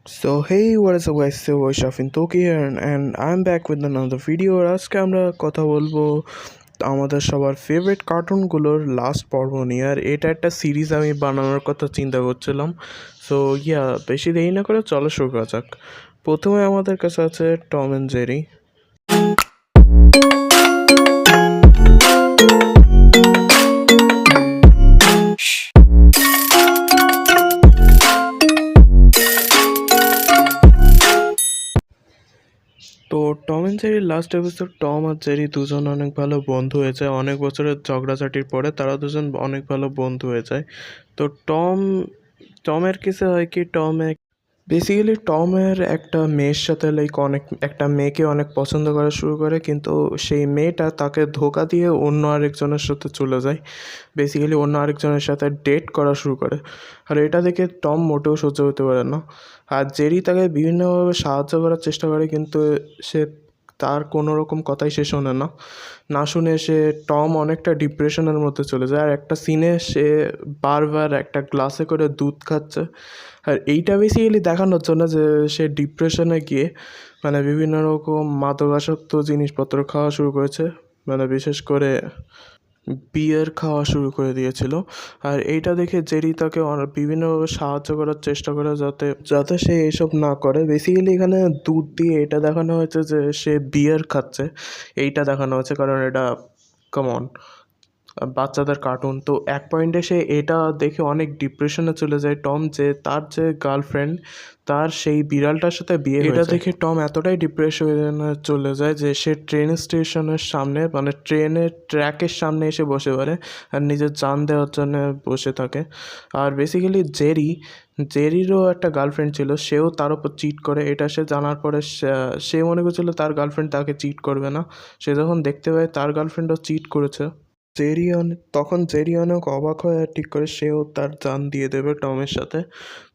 So hey, what is up guys? So Shafin Toki here and I'm back with another video. আর আজকে আমরা কথা বলবো আমাদের সবার ফেভারিট কার্টুনগুলোর লাস্ট পর্ব নিয়ে। আর এটা একটা সিরিজ আমি বানানোর কথা চিন্তা করছিলাম। সো বেশি দেরি না করে চলো শুরু করা যাক। প্রথমে আমাদের কাছে আছে টম অ্যান্ড জেরি। তো টম অ্যান্ড জেরির লাস্ট এপিসোড, টম আর জেরি দুজন অনেক ভালো বন্ধু হয়ে যায়। অনেক বছরের ঝগড়াঝাটির পরে তারা দুজন অনেক ভালো বন্ধু হয়ে যায়। তো টমের কেসে হয় কি, টমের একটা মেয়ের সাথে একটা মেয়েকে অনেক পছন্দ করা শুরু করে, কিন্তু সেই মেয়েটা তাকে ধোঁকা দিয়ে অন্য আরেকজনের সাথে চলে যায়। অন্য আরেকজনের সাথে ডেট করা শুরু করে। আর এটা দেখে টম মোটেও সহ্য হতে পারে না। আর জেরি তাকে বিভিন্নভাবে সাহায্য করার চেষ্টা করে, কিন্তু সে তার কোনো রকম কথাই সে শোনে না। না শুনে টম অনেকটা ডিপ্রেশনের মধ্যে চলে যায়। আর একটা সিনে সে বারবার একটা গ্লাসে করে দুধ খাচ্ছে। আর এইটা বেসিক্যালি দেখানোর জন্য যে সে ডিপ্রেশনে গিয়ে বিভিন্ন রকম মাদকাসক্ত জিনিসপত্র খাওয়া শুরু করেছে, বিশেষ করে বিয়ার খাওয়া শুরু করে দিয়েছিল। আর এইটা দেখে জেরি তাকে বিভিন্নভাবে সাহায্য করার চেষ্টা করে যাতে যাতে সে এইসব না করে। বেসিক্যালি এখানে দুধ দিয়ে এটা দেখানো হয়েছে যে সে বিয়ার খাচ্ছে, এইটা দেখানো হয়েছে কারণ এটা কমন বাচ্চাদের কার্টুন। তো এক পয়েন্টে সে এটা দেখে অনেক ডিপ্রেশনে চলে যায় টম, যে তার যে গার্লফ্রেন্ড তার সেই বিড়ালটার সাথে বিয়ে হয়ে যায়। এটা দেখে টম এতটাই ডিপ্রেশনে চলে যায় যে সে ট্রেন স্টেশনের সামনে ট্রেনের ট্র্যাকের সামনে এসে বসে পড়ে আর নিজের জান দেওয়ার জন্য বসে থাকে। আর বেসিক্যালি জেরিরও একটা গার্লফ্রেন্ড ছিল, সেও তার উপর চিট করে। এটা সে জানার পরে সে মনে করছিল তার গার্লফ্রেন্ড তাকে চিট করবে না। সে যখন দেখতে পায় তার গার্লফ্রেন্ডও চিট করেছে, তখন জেরি অনেক অবাক হয় আর ঠিক করে সেও তার জান দিয়ে দেবে টমের সাথে।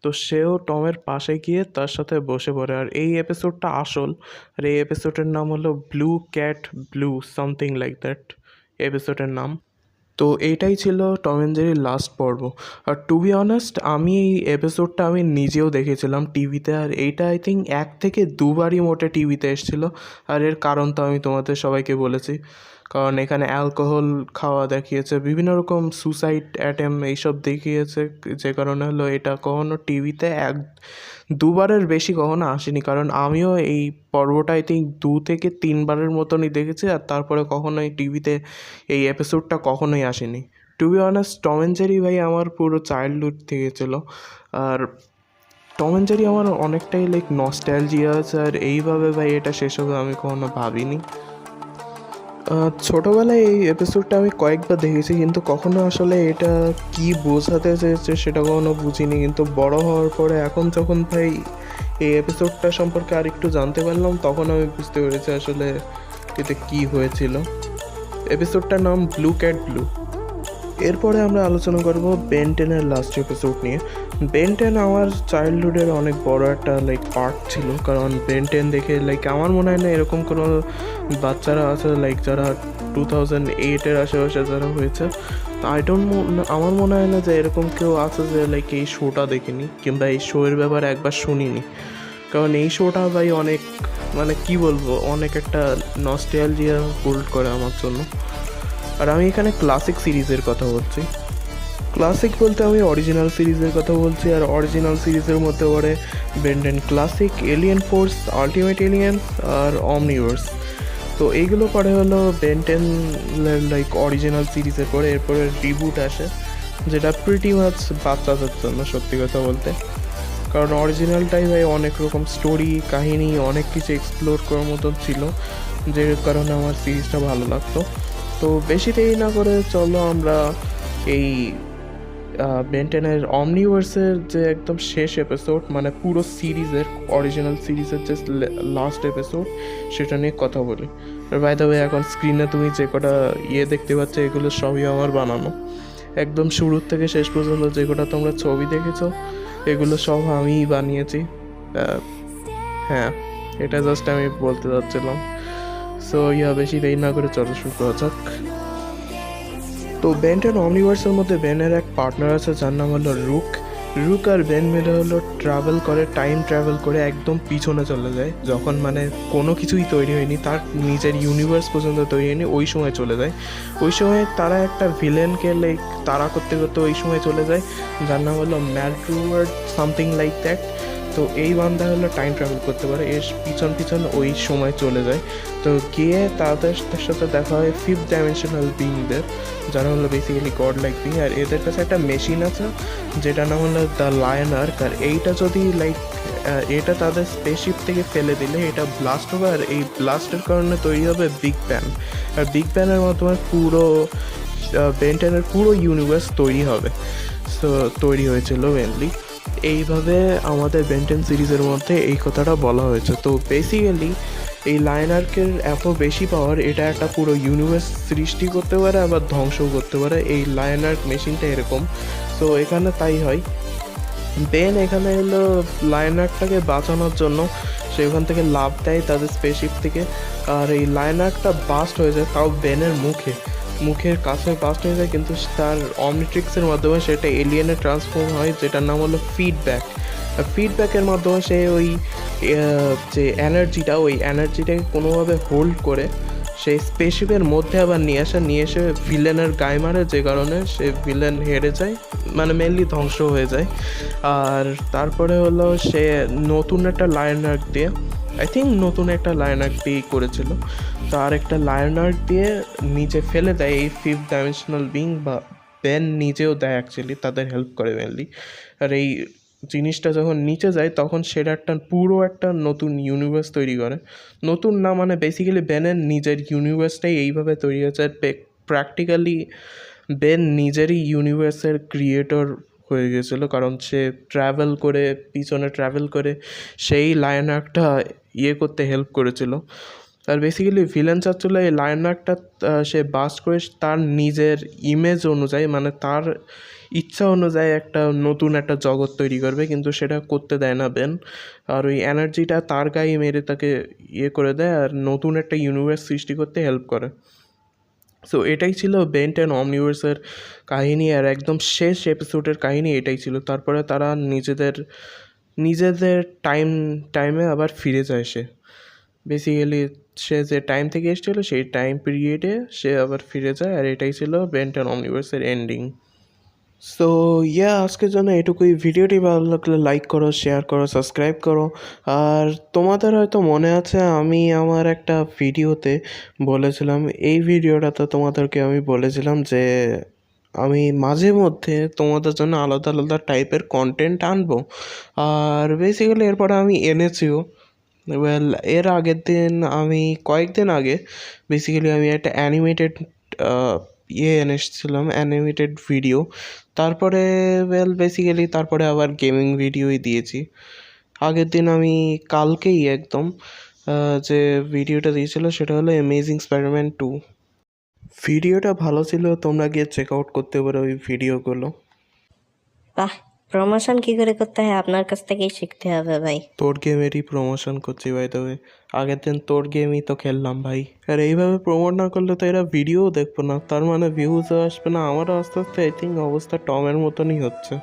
তো সেও টমের পাশে গিয়ে তার সাথে বসে পড়ে। আর এই এপিসোডটা আসল। আর এই এপিসোডের নাম হলো blue cat blue, something like that এপিসোডের নাম। তো এইটাই ছিল টম অ্যান্ড জেরির লাস্ট পর্ব। আর টু বি অনেস্ট, আমি এই এপিসোডটা আমি নিজেও দেখেছিলাম টিভিতে। আর এইটা আই থিঙ্ক 1 থেকে 2বারই মোটে টিভিতে এসেছিলো। আর এর কারণ তো আমি তোমাদের সবাইকে বলেছি, কারণ এখানে অ্যালকোহল খাওয়া দেখিয়েছে, বিভিন্ন রকম সুসাইড অ্যাটেম্প এইসব দেখিয়েছে, যে কারণে হলো এটা কখনো টিভিতে 2বারের বেশি কখনো আসেনি। কারণ আমিও এই পর্বটা আই থিঙ্ক 2 থেকে 3বারের মতনই দেখেছি, আর তারপরে কখনোই টিভিতে এই এপিসোডটা কখনোই আসেনি। To be honest, Tom and Jerry ভাই আমার পুরো চাইল্ডহুড থেকে ছিল। আর টম অ্যান্ড জেরি আমার অনেকটাই নস্টালজিয়া আছে। আর এইভাবে ভাই এটা শেষ হবে আমি কখনো ভাবিনি। ছোটোবেলায় এই এপিসোডটা আমি কয়েকবার দেখেছি, কিন্তু কখনো আসলে এটা কি বোঝাতে চেয়েছে সেটা কখনো বুঝিনি। কিন্তু বড় হওয়ার পরে এখন যখন ভাই এই এপিসোডটা সম্পর্কে আর একটু জানতে পারলাম, তখন আমি বুঝতে পেরেছি আসলে এতে কী হয়েছিল। এপিসোডটার নাম ব্লু ক্যাট ব্লু। এরপরে আমরা আলোচনা করব বেন 10-এর লাস্ট এপিসোড নিয়ে। বেন 10 আমার চাইল্ডহুডের অনেক বড় একটা পার্ট ছিল, কারণ বেন 10 দেখে আমার মনে হয় না এরকম কোনো বাচ্চারা আছে যারা 2008-এর আশেপাশে যারা হয়েছে। আমার মনে হয় না যে এরকম কেউ আছে যে এই শোটা দেখেনি কিংবা এই শোয়ের ব্যাপারে একবার শুনিনি। কারণ এই শোটা ভাই অনেক কি বলবো, অনেক একটা নস্টালজিয়া হোল্ড করে আমার জন্য। আর আমি এখানে ক্লাসিক সিরিজের কথা বলছি। ক্লাসিক বলতে আমি অরিজিনাল সিরিজের কথা বলছি। আর অরিজিনাল সিরিজের মধ্যে পড়ে Ben 10 classic, alien force, ultimate aliens আর অমনিভার্স। তো এইগুলো পরে হলো বেন 10 অরিজিনাল সিরিজের পরে। এরপরে রিবুট আসে, যেটা প্রিটি মাচ বাচ্চাদের জন্য, সত্যি কথা বলতে। কারণ অরিজিনালটাই ভাই অনেক রকম স্টোরি, কাহিনী, অনেক কিছু এক্সপ্লোর করার মতন ছিল, যে কারণে আমার সিরিজটা ভালো লাগতো। তো বেশি দেরি না করে চলো আমরা এই বেন 10-এর অমনিভার্সের যে একদম শেষ এপিসোড, পুরো সিরিজের অরিজিনাল সিরিজের যে লাস্ট এপিসোড, সেটা নিয়ে কথা বলি। আর বাই দ্য ওয়ে, এখন স্ক্রিনে তুমি যে কটা দেখতে পাচ্ছ, এগুলো সবই আমার বানানো। একদম শুরুর থেকে শেষ পর্যন্ত যে কটা তোমরা ছবি দেখেছো, এগুলো সব আমিই বানিয়েছি। হ্যাঁ, এটা জাস্ট আমি বলতে চাচ্ছিলাম। সো বেশি দেরি না করে চলো শুরু করা যাক। তো বেন 10 অমনিভার্সের মধ্যে বেনের এক পার্টনার আছে যার নাম হলো রুক। রুক আর বেন মিলে হলো ট্রাভেল করে, টাইম ট্রাভেল করে একদম পিছনে চলে যায়, যখন মানে কোনো কিছুই তৈরি হয়নি, তার নিজের ইউনিভার্স পর্যন্ত তৈরি হয়নি, ওই সময় চলে যায়। ওই সময় তারা একটা ভিলেনকে লাইক তাড়া করতে করতে ওই সময় চলে যায়, যার নাম হলো ম্যাড্রুয়ার্ড সামথিং লাইক দ্যাট। তো এই বান্দা হলো টাইম ট্রাভেল করতে পারে, এর পিছন পিছন ওই সময় চলে যায়। তো গিয়ে তাদের সাথে দেখা হয় ফিফথ ডাইমেনশনাল বিংদের, যারা হলো বেসিক্যালি গড লাইক বিং। আর এদের কাছে একটা মেশিন আছে যেটা নাম হলো দ্য লায়ন আর্ক। আর এইটা যদি লাইক এটা তাদের স্পেসশিপ থেকে ফেলে দিলে এটা ব্লাস্ট হবে, আর এই ব্লাস্টের কারণে তৈরি হবে বিগ ব্যাং। আর বিগ ব্যাংয়ের মাধ্যমে পুরো বেন্টেনের পুরো ইউনিভার্স তৈরি হবে। সো তৈরি হয়েছিল মেনলি এইভাবে। আমাদের বেন্টেন সিরিজের মধ্যে এই কথাটা বলা হয়েছে। তো বেসিক্যালি এই লায়ন আর্কের এত বেশি পাওয়ার, এটা একটা পুরো ইউনিভার্স সৃষ্টি করতে পারে আবার ধ্বংসও করতে পারে, এই লায়ন আর্ক মেশিনটা এরকম। সো এখানে তাই হয়, বেন এখানে এলো লায়ন আর্কটাকে বাঁচানোর জন্য, সে ওখান থেকে লাফ দেয় তাদের স্পেসশিপ থেকে। আর এই লায়ন আর্কটা বাস্ট হয়ে যায়, তাও বেনের মুখের কাছে বাস্ট হয়ে যায়, কিন্তু তার অমনিট্রিক্সের মাধ্যমে সেটা এলিয়েনে ট্রান্সফর্ম হয়, যেটার নাম হলো ফিডব্যাক। ফিডব্যাকের মাধ্যমে সে ওই যে ওই এনার্জিটাকে কোনোভাবে হোল্ড করে সেই স্পেসশিপের মধ্যে আবার নিয়ে এসে ভিলেনের গায়ে মারে, যে কারণে সে ভিলেন হেরে যায়, মানে মেনলি ধ্বংস হয়ে যায়। আর তারপরে হলো সে নতুন একটা লায়ন আর্ক দিয়ে, আই থিঙ্ক নতুন একটা লায়ন আর্ক দিয়ে করেছিল, তার একটা লায়ন আর্ক দিয়ে নিচে ফেলে দেয় এই ফিফথ ডাইমেনশনাল বিং, বা বেন নিজেও দেয় অ্যাকচুয়ালি, তাদের হেল্প করে মেনলি। আর এই জিনিসটা যখন নিচে যায় তখন সেটা পুরো একটা নতুন ইউনিভার্স তৈরি করে। নতুন না, মানে বেসিক্যালি বেনের নিজের ইউনিভার্সটাই এইভাবে তৈরি হয়েছে। আর প্র্যাকটিক্যালি বেন নিজেরই ইউনিভার্সের ক্রিয়েটর হয়ে গেছিলো, কারণ সে পিছনে ট্রাভেল করে সেই লায়ন আর্কটা করতে হেল্প করেছিল। আর বেসিক্যালি ভিলেন চাচ্ছিল এই লায়ন আর্কটা সে বাস্ট করে তার নিজের ইমেজ অনুযায়ী, মানে তার ইচ্ছা অনুযায়ী নতুন একটা জগৎ তৈরি করবে, কিন্তু সেটা করতে দেয় না বেন। আর ওই এনার্জিটা তার গায়ে মেরে তাকে করে দেয়, আর নতুন একটা ইউনিভার্স সৃষ্টি করতে হেল্প করে। সো এটাই ছিল বেন 10 অমনিভার্সের কাহিনী, আর একদম শেষ এপিসোডের কাহিনী এটাই ছিল। তারপরে তারা নিজেদের টাইমে আবার ফিরে যায়। বেসিক্যালি সে যে টাইম থেকে এসেছিলো সেই টাইম পিরিয়ডে সে আবার ফিরে যায়, আর এটাই ছিল বেন 10 অমনিভার্সের এন্ডিং। সো আজকের জন্য এটুকুই। ভিডিওটি ভালো লাগলে লাইক করো, শেয়ার করো, সাবস্ক্রাইব করো। আর তোমাদের হয়তো মনে আছে আমি আমার একটা ভিডিওতে বলেছিলাম, এই ভিডিওটাতে তোমাদেরকে আমি বলেছিলাম যে আমি মাঝে মধ্যে তোমাদের জন্য আলাদা আলাদা টাইপের কন্টেন্ট আনবো। আর বেসিক্যালি এরপরে আমি এনেছিও। এর আগের দিন কয়েকদিন আগে বেসিক্যালি আমি একটা অ্যানিমেটেড এনেছিলাম, অ্যানিমেটেড ভিডিও। তারপরে তারপরে আবার গেমিং ভিডিওই দিয়েছি। আগের দিন কালকেই একদম যে ভিডিওটা দিয়েছিল সেটা হলো অ্যামেজিং স্পাইডারম্যান 2। ভিডিওটা ভালো ছিল, তোমরা গিয়ে চেক আউট করতে পারো ওই ভিডিওগুলো। বাহ, প্রমোশন কি করে করতে হয় আপনার কাছ থেকেই শিখতে হবে ভাই। তোর গেমেরই প্রমোশন করছি ভাই, তবে আগের দিন তোর গেমই তো খেললাম ভাই। আর এইভাবে প্রমোট না করলে তো এরা ভিডিও দেখবো না, তার মানে ভিউজও আসবে না। আমারও আস্তে আস্তে আই থিঙ্ক অবস্থা টমের মতনই হচ্ছে।